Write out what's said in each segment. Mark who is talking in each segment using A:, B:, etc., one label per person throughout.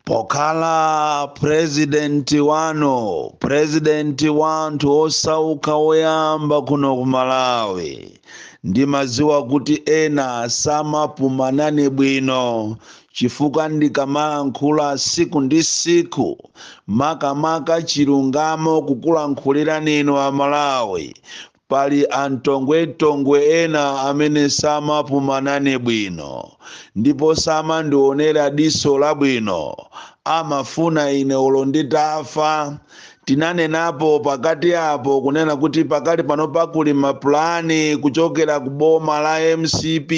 A: Pokala presidenti wanthu osauka oyamba kuno ku Malawi. Ndimadziwa kuti ena samapumanane bwino chifukwa ndikamalankhula siku ndi siku makamaka chilungamo kukulankhulira ninu a Malawi. Pali antongwetongwe ena amene samapumanane bwino ndipo samandionera diso labwino, amafuna ine olo nditafa. Tinanenapo pakati apo kunena kuti pakali pano pakuli mapulani kuchokera ku boma la MCP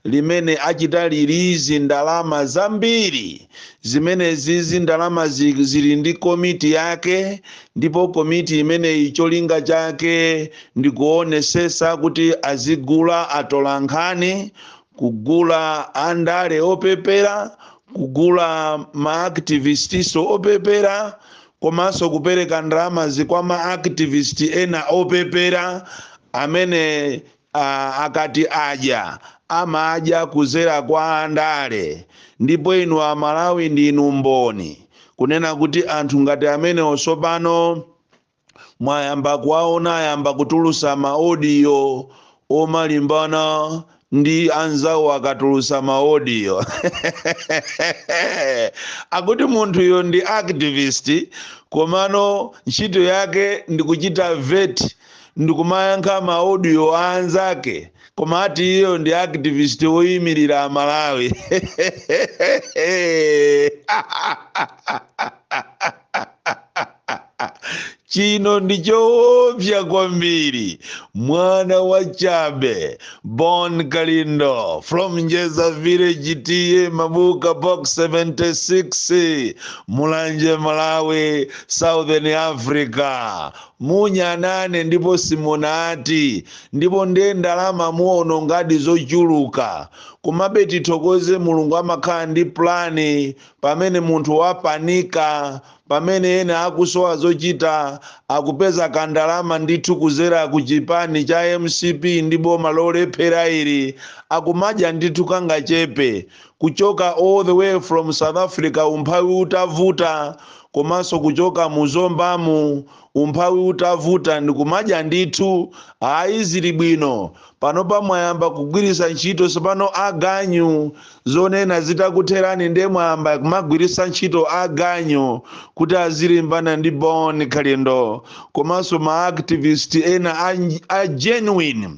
A: limene achita lilizi ndalama zambiri zimene zizi ndalama zili ndi komiti yake, ndipo komiti imene cholinga chake ndikuonesesa kuti azigula atolankhani, kugula andale opepera, kugula maaktivistiso opepera, komanso kupereka ndalama kwa maaktivist ena opepera amene akati adya amadya kuzera kwa andale. Ndipo inu a Malawi ndinu mboni kunena kuti anthu ngati amene osopano mwayamba kuwaona ayamba kutulusa maaudio omalimbana ndi anzawo akatulusa maaudio akuti munthu yo ndi activist komano ntchito yake ndikuchita vet ndikumayankha maaudio a anzake, koma ati iyo ndi activist woyimirira a Malawi. Chino ndichoopsa kwambiri. Mwana wa Chabe, born Kalindo, from Njeza village TA Mabuka box 76, Mulanje Malawi, Southern Africa. Munyanane ndipo simunati, ndipo nde ndalama muono ngadi zochuluka. Kumabe tithokoze Mulungu amakhala ndi plani pamene munthu wapanika, pamene ena akusowa zochita akupeza kandalama ndithu kuzera ku chipani cha MCP ndi boma lolephera ili akumadya ndithu kangachepe kuchoka all the way from South Africa umphawi utavuta, komanso kuchoka muzombamu umphawi utavuta ndikumadya ndithu. Zili bwino panopa mwayamba kugwirisa ntchito sopano aganyu zonena zitakutherani nde mwayamba kumagwirisa ntchito aganyu kuti azilimbana ndi Born Kalindo, komanso maaktivist ena a genuine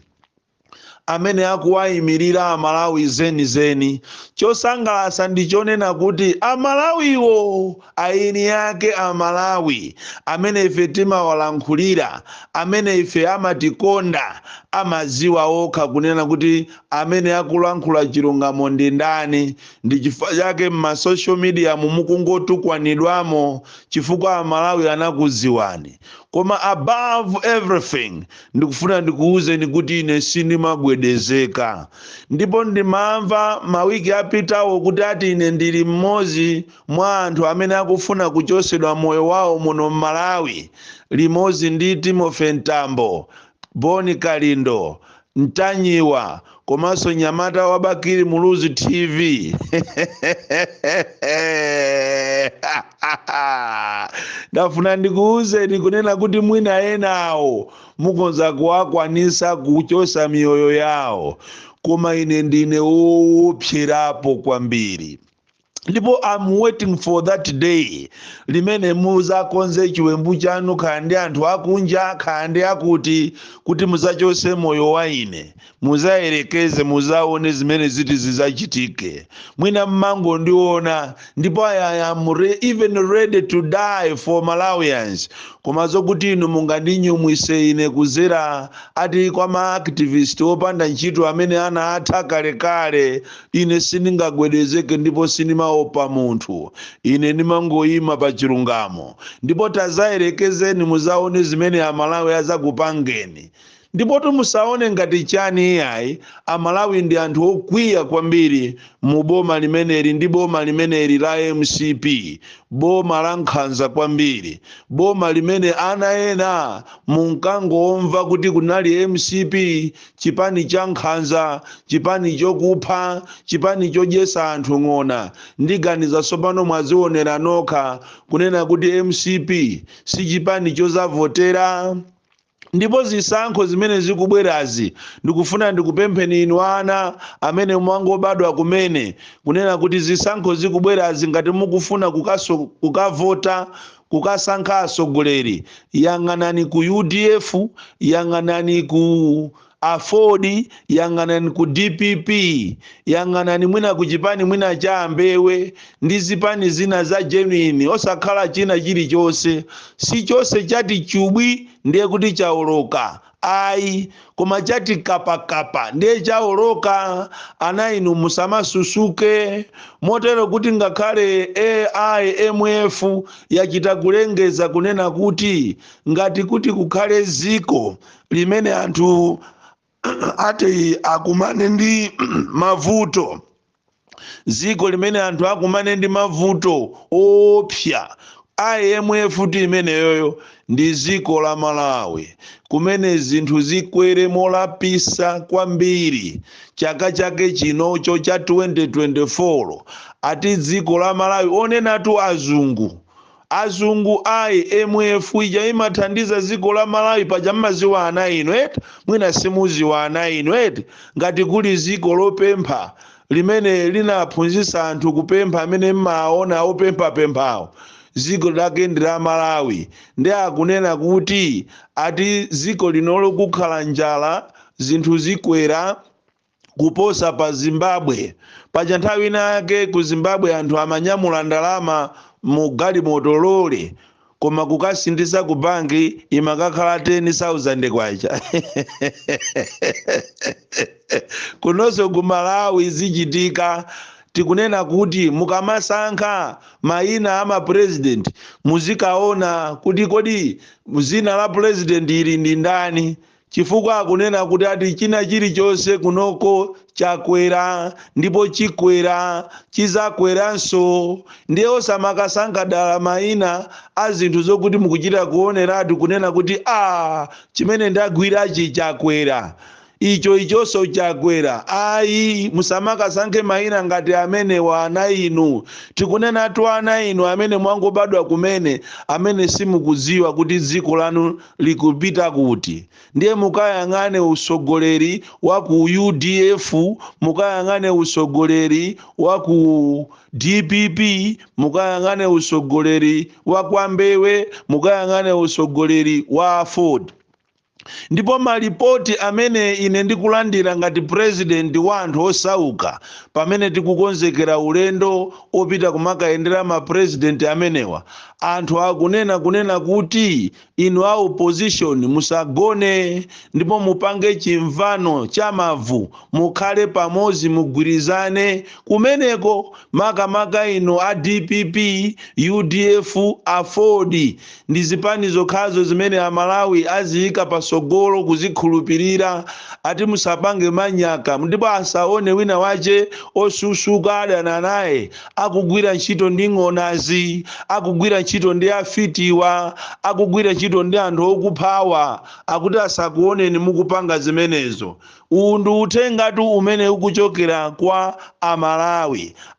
A: amene akuwayimirira a Malawi zenizeni. Chosangalatsa ndichonena kuti a Malawiwo aini yake a Malawi amene ife timawalankhulira, amene ife amatikonda, amadziwa okha kunena kuti amene akulankhula chilungamo ndi ndani. Ndi chifukwa chake ma social media mukungotukwanidwamo chifukwa a Malawi anakudziwani. Koma above everything ndikufuna ndikuwuzeni kuti ine sindimagwedezeka. Ndipo ndimamva mawiki apitawo kuti ati ine ndili mmodzi mwa anthu amene akufuna kuchosedwa moyo wawo muno Malawi, limodzi ndi Timothy Ntambo, Born Kalindo, Ntanyiwa, komanso Nyamata wa Bakiri Muluzi TV. Ndafuna ndikuwuzeni kunena kuti mwina enawo mukonza kuwakwanisa kuchosa miyoyo yawo, koma ine ndine woopserapo kwambiri. Ndipo I'm waiting for that day limene muzakonze chiwembu chanu khandi anthu akunja khandi akuti kuti muzachose moyo wa ine, muzayerekeze muzaone zimene ziti zizachitike. Mwina mmango ndiona, ndipo I am even ready to die for Malawians. Koma zokuti inu mungandinyumwise ine kuzera ati kwa maaktivist opanda ntchito amene ana atha kalekale, ine sindingagwedezeke ndipo sindimaopa munthu. Ine ndimangoyima pa chilungamo, ndipo tazayerekezeni muzaone zimene a Malawi azakupangeni. ndipo tumusaone ngati chani iyayi Amalawi ndi anthu okwiya kwambiri mu boma limeneli ndi boma limeneli la MCP, boma la nkhanza kwambiri, boma limene ana ena munkangomva kuti kunali MCP chipani cha nkhanza, chipani chokupha, chipani chodyesa anthu ng'ona. Ndiganiza tsopano mwazionera nokha kunena kuti MCP si chipani chozavotera. Ndipo zisankho zimene zikubwerazi ndikufuna ndikupempheni inu ana amene mwangobadwa kumene kunena kuti zisankho zikubwerazi ngati mukufuna kukavota kukasankha atsogoleri, yang'anani ku UDF, yang'anani ku Afodi, yang'anani ku DPP, yang'anani mwina ku chipani mwina cha Ambewe ndi zipani zina za genuine, osakhala china chilichonse. Si chonse chati chubwi ndiye kuti chaoloka, ayi, koma chati kapakapa ndiye chaoloka. Ana inu musamasusuke motero kuti ngakhale AIMF yachita kulengeza kunena kuti ngati kuti kukhale ziko limene anthu ati akumane ndi mavuto, ziko limene anthu akumane ndi mavuto opsa, IMF ti imeneyoyo ndi ziko la Malawi kumene zinthu zikwere molapisa kwambiri. Chaka chake chinocho cha 2024 ati ziko la Malawi onenatu azungu IMF ija imathandiza ziko la Malawi paja mmaziwa ana inu eti mwina simuziwa ana inu eti ngati kuli ziko lopempha limene linaphunzitsa anthu kupempha amene mmaona opemphawo. Ziko lake ndi la Malawi ndi akunena kuti ati ziko linolo kukhala njala zinthu zikwera kuposa pa Zimbabwe. Paja nthawi yake ku Zimbabwe anthu amanyamula ndalama mu galimoto lole koma kukasindisa ku banki imakakhala 10,000 kwacha. Kunonso ku Malawi zichitika. Tikunena kuti mukamasankha mayina ama president muzikaona kuti kodi zina la president ili ndi ndani, chifukwa akunena kuti ati china chilichonse kunoko chakwera ndipo chikwera chizakweranso. Ndiye osamakasankha dala mayina a zinthu zokuti mukuchita kuoneratu kunena kuti chimene ndagwirachi chakwera, ichonso chakwera. Ayi, musamakasankhe mayina ngati amene wa ana inu. Tikunena tu ana inu amene mwangobadwa kumene amene simukuziwa kuti dziko lanu likupita kuti. Ndiye mukayang'ane usogoleri wa ku UDF, mukayang'ane usogoleri wa ku DPP, mukayang'ane usogoleri wa kwa Mbewe, mukayang'ane usogoleri wa Ford. Ndipo malipoti amene ine ndikulandira ngati president wa anthu osauka pamene tikukonzekera ulendo opita kumakayendera ma president amenewa, anthu akunena kuti inu a opposition musagone ndipo mupange chimvano cha mavu, mukhale pamodzi mugwirizane kumeneko. Makamaka inu a DPP, UDF, Afodi ndi zipani zokhazo zimene Amalawi aziyika pasogolo kuzikhulupirira. Ati musapange manyaka ndipo asaone wina wache osusuka adana naye akugwira ntchito ndi ng'onazi, akugwira ntchito ndi afitiwa, akugwira ntchito ndi anthu okuphawa, akuti asakuoneni mukupanga zimenezo. Uwu ndi uthengatu umene ukuchokera kwa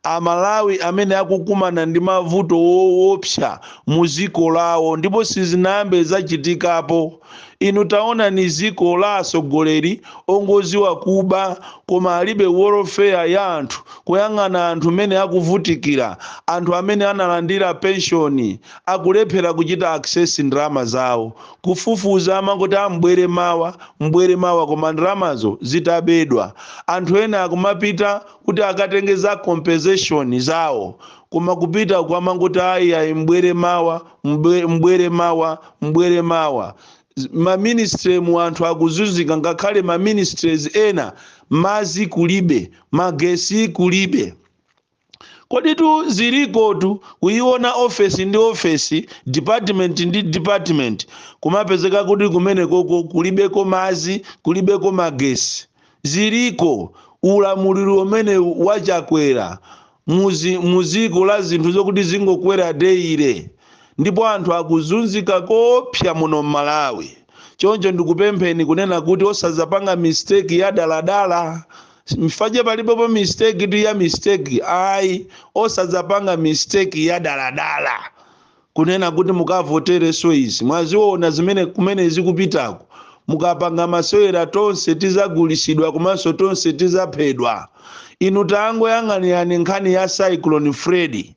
A: Amalawi amene akukumana ndi mavuto woopsa muziko lawo ndipo sizinayambe zachitikapo. Inu taona ni ziko la asogoleri ongoziwa kuba koma alibe welfare ya anthu, kuyang'ana anthu amene akuvutikira, anthu amene analandira pensioni akulephera kuchita access ndalama zawo, kufufuza amangoti mbwere mawa koma ndalamazo zitabedwa. Anthu ena akumapita kuti akatengeza compensation zawo koma kupita kwa mangoti ayi mbwere mawa. Ma ministry mu anthu akuzunzika, ngakhale ma ministries ena mazi kulibe, magesi kulibe. kodi tu ziliko tu kuiona office ndi office, department ndi department, kumapezeka kuti kumeneko kulibeko mazi, kulibeko magesi. Ziliko ulamuliro umene wachakwera muziko la zinthu zokuti zingokwera deire, ndipo anthu akuzunzika kopya muno Malawi. Choncho ndikupempheni kunena kuti osazapanga mistake ya daladala. Mfaje palipo mistake tu ya mistake, ayi osazapanga mistake ya daladala kunena kuti mukavotere soizi. Mwaziona zimene kumene zikupitako, mukapanga masewera tonse tizagulisidwa komanso tonse tizaphedwa. Inu tangoyang'anirani nkhani ya Cyclone Freddy.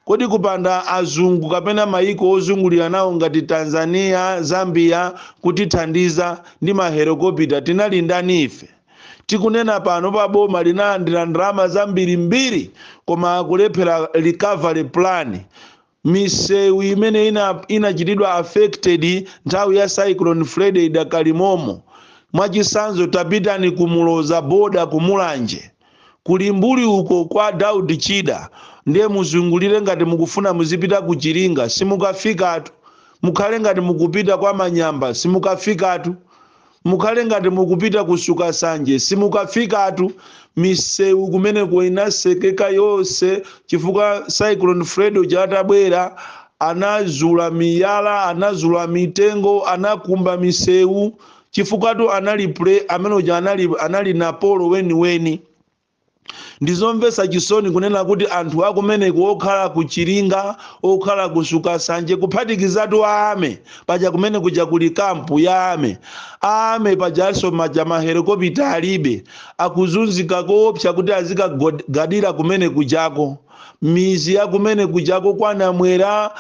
A: Kodi kupanda azungu kapena maiko ozungulira nawo ngati Tanzania, Zambia kutithandiza ndi mahelikopita tinali ndani ife? Tikunena pano pa boma linalandira ndalama zambiri koma akulephera recovery plan. Misewu imene inachitidwa affected nthawi ya Cyclone Freddy idakalimomo. Mwachisanzo tapitani kumuloza boda kumulanje, kulimbuli uko kwa Daudi Chida, ndiye muzungulire ngati mukufuna muzipita kuchiringa simukafikatu. Mukhale ngati mukupita kwa Manyamba simukafikatu. Mukhale ngati mukupita kusuka sanje simukafikatu. Misewu kumene inasekeka yonse chifukwa Cyclone Freddy chatabwera, anazula miyala, anazula mitengo, anakumba misewu chifukwa tu amene anali Napolo weni. Ndizomvesa chisoni kunena kuti anthu akumeneko okhala kuchiringa, okhala kusuka sanje, kuphatikizatu ame paja kumene kuja kuli kampu ya ame pajanso mahelikopita alibe, akuzunzika kopsa kuti azikagadira kumene kujako. Mizi ya kumene kujako kwanamwera,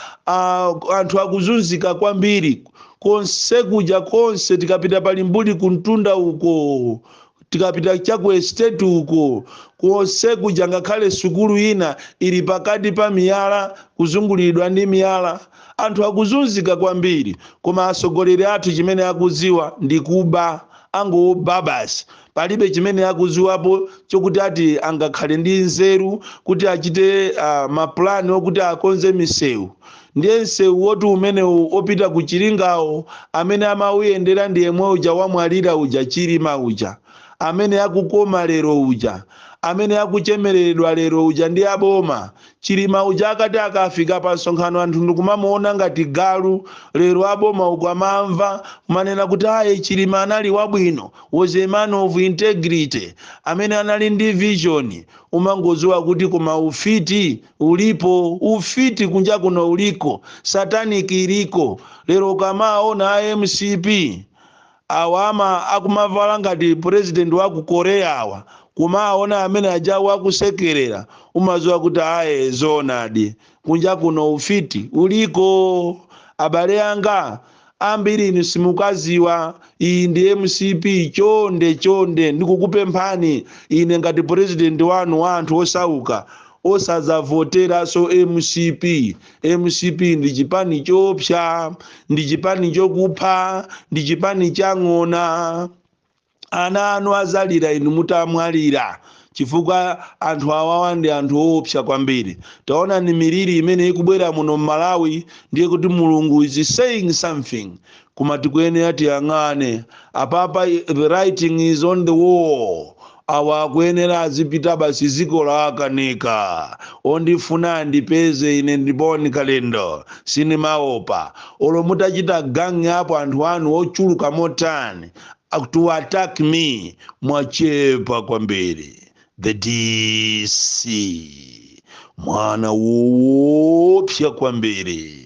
A: anthu akuzunzika kwambiri. Konse kuja konse tikapita palimbuli kuntunda uko, tikapita chaku estate uko, konse kuja ngakhale sukulu ina ili pakati pa miyala, kuzungulidwa ndi miyala. Anthu akuzunzika kwambiri, koma asogoleri athu chimene akuziwa ndi kuba, angoba basi. Palibe chimene akuziwapo chokuti ati angakhale ndi nzeru kuti achite maplani okuti akonze misewu. Ndiye msewu woti umene opita kuchiringawo amene amauyendera ndi yemwe uja wamwalira uja Chilima uja, amene akukoma lero uja, amene akuchemereredwa lero uja ndi aboma. Chilima uja akati akafika pa nsonkhano anthu ndikumamuona ngati galu. Lero aboma ukamamva manena kuti ayi Chilima anali wabwino, was a man of integrity, amene anali ndi vision. Umangoziwa kuti koma ufiti ulipo, ufiti kunja kuno uliko, satanic iliko. Lero kamaona MCP awama akumavala ngati president wa ku Korea awa, kumaona amene ajawa akusekerera, umaziwa kuti aye zonadi kunja kuno ufiti uliko. Abale anga ambiri inu simukaziwa, iyi ndi MCP. Chonde ndikukupemphani ine ngati president wanu wa anthu osauka, osazavotera so MCP. MCP ndi chipani chopsa, ndi chipani chokupha, ndi chipani chang'ona. Ana anu azalira inu mutamwalira chifukwa anthu awawa ndi anthu opsa kwambiri. Taona ni miliri imene ikubwera muno Malawi, ndiye kuti Mulungu is saying something. Koma tikuyenera tiyang'ane apapa, the writing is on the wall. Awa kuyenera azipita basi ziko lawakanika. Ondifuna ndipeze ine ndiboni kalendo sinimaopa. Olo mutachita gangi apo anthu anu ochuluka motani to attack me, mwachepa kwambiri. The DC mwana wopsa kwambiri.